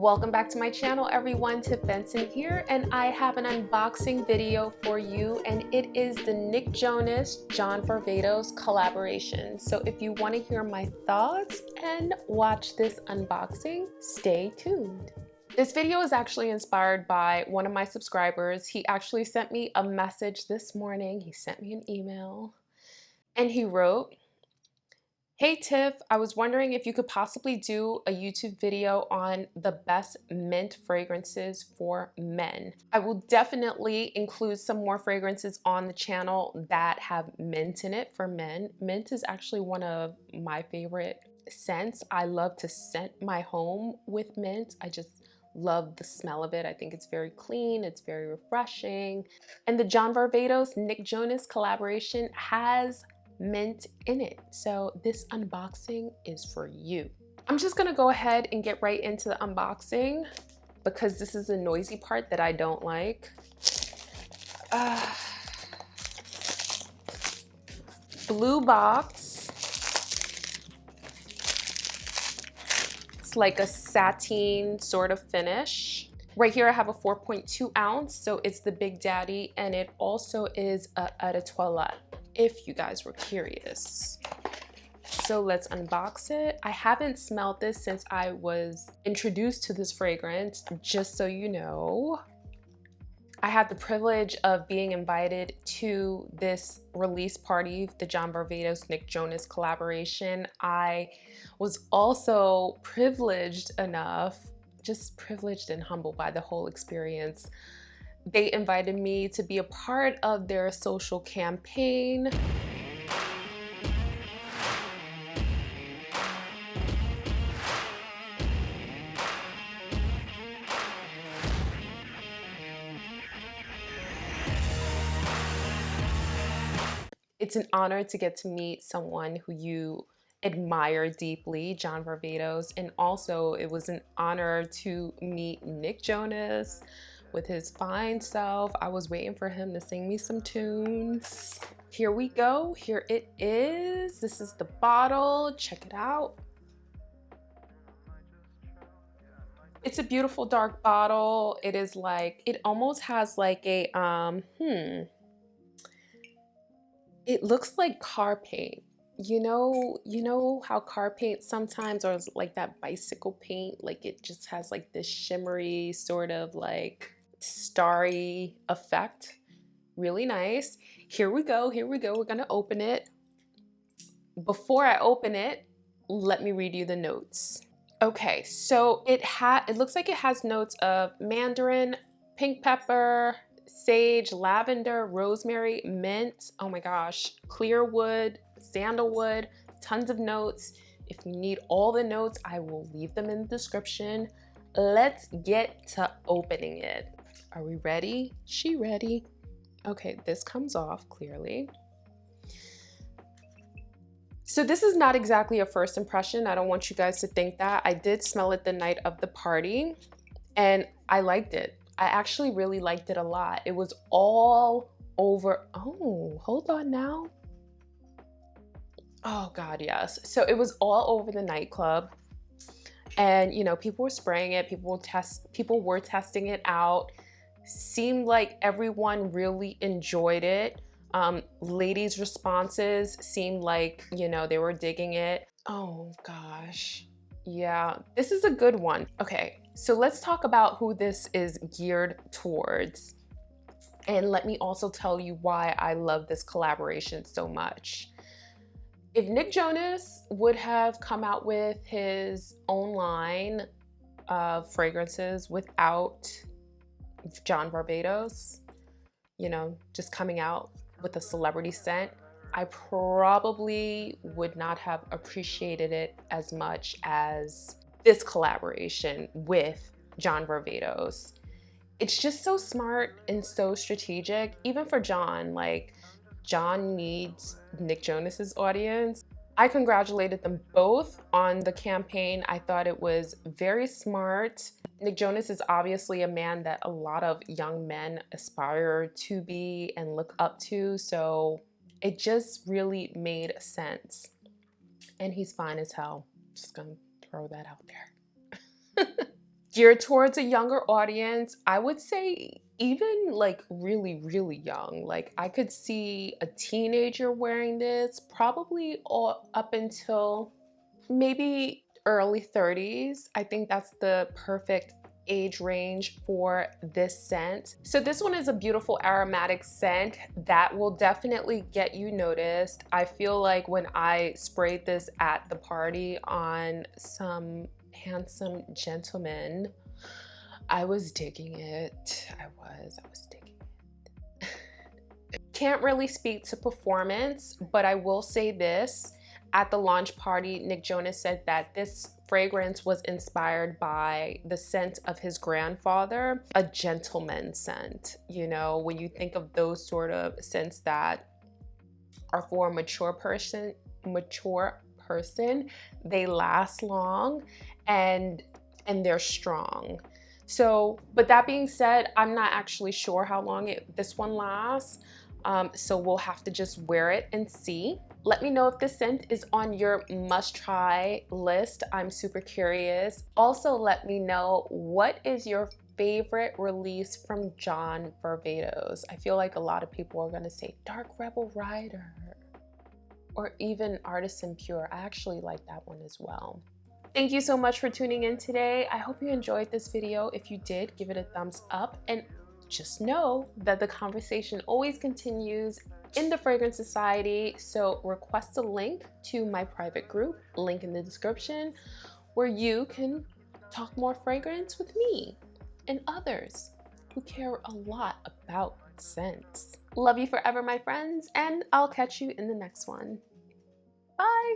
Welcome back to my channel, everyone. Tiff Benson here, and I have an unboxing video for you, and it is the Nick Jonas John Varvatos collaboration. So if you want to hear my thoughts and watch this unboxing, stay tuned. This video is actually inspired by one of my subscribers. He actually sent me a message this morning. He sent me an email and he wrote, "Hey Tiff, I was wondering if you could possibly do a YouTube video on the best mint fragrances for men. I will definitely include some more fragrances on the channel that have mint in it for men. Mint is actually one of my favorite scents. I love to scent my home with mint. I just love the smell of it. I think it's very clean, it's very refreshing. And the John Varvatos Nick Jonas collaboration has mint in it. So this unboxing is for you. I'm just gonna go ahead and get right into the unboxing because this is the noisy part that I don't like. Blue box. It's like a sateen sort of finish. Right here I have a 4.2 ounce, so it's the Big Daddy, and it also is a eau de toilette, if you guys were curious. So let's unbox it. I haven't smelled this since I was introduced to this fragrance, just so you know. I had the privilege of being invited to this release party, the John Varvatos Nick Jonas collaboration. I was also privileged enough, just privileged and humbled by the whole experience. They invited me to be a part of their social campaign. It's an honor to get to meet someone who you admire deeply, John Varvatos, and also it was an honor to meet Nick Jonas with his fine self. I was waiting for him to sing me some tunes. Here we go. Here it is. This is the bottle. Check it out. It's a beautiful dark bottle. It is like, it almost has like a, it looks like car paint. You know how car paint sometimes, or like that bicycle paint, like it just has like this shimmery sort of like starry effect. Really nice. Here we go. Here we go. We're gonna open it. Before I open it, let me read you the notes. Okay, so it looks like it has notes of mandarin, pink pepper, sage, lavender, rosemary, mint, oh my gosh, clear wood, sandalwood, tons of notes. If you need all the notes, I will leave them in the description. Let's get to opening it. Are we ready? She ready? Okay, this comes off clearly. So this is not exactly a first impression. I don't want you guys to think that. I did smell it the night of the party and I liked it. I actually really liked it a lot. It was all over. Oh, hold on now. Oh God, yes. So it was all over the nightclub. And you know, people were spraying it, people were testing it out. Seemed like everyone really enjoyed it. Ladies' responses seemed like, you know, they were digging it. Oh gosh. Yeah, this is a good one. Okay, so let's talk about who this is geared towards. And let me also tell you why I love this collaboration so much. If Nick Jonas would have come out with his own line of fragrances without John Varvatos, you know, just coming out with a celebrity scent, I probably would not have appreciated it as much as this collaboration with John Varvatos. It's just so smart and so strategic, even for John. Like, John needs Nick Jonas's audience. I congratulated them both on the campaign. I thought it was very smart. Nick Jonas is obviously a man that a lot of young men aspire to be and look up to, so it just really made sense. And he's fine as hell. Just gonna throw that out there. geared towards a younger audience. I would say even like really, really young. Like I could see a teenager wearing this, probably all up until maybe early 30s. I think that's the perfect age range for this scent. So this one is a beautiful aromatic scent that will definitely get you noticed. I feel like when I sprayed this at the party on some handsome gentlemen, I was digging it. I was digging it. Can't really speak to performance, but I will say this. At the launch party, Nick Jonas said that this fragrance was inspired by the scent of his grandfather, a gentleman scent. You know, when you think of those sort of scents that are for a mature person, they last long and they're strong. So, but that being said, I'm not actually sure how long this one lasts. So we'll have to just wear it and see. Let me know if this scent is on your must-try list. I'm super curious. Also, let me know, what is your favorite release from John Varvatos? I feel like a lot of people are gonna say Dark Rebel Rider or even Artisan Pure. I actually like that one as well. Thank you so much for tuning in today. I hope you enjoyed this video. If you did, give it a thumbs up, and just know that the conversation always continues in the Fragrance Society. So request a link to my private group, link in the description, where you can talk more fragrance with me and others who care a lot about scents. Love you forever, my friends, and I'll catch you in the next one. Bye.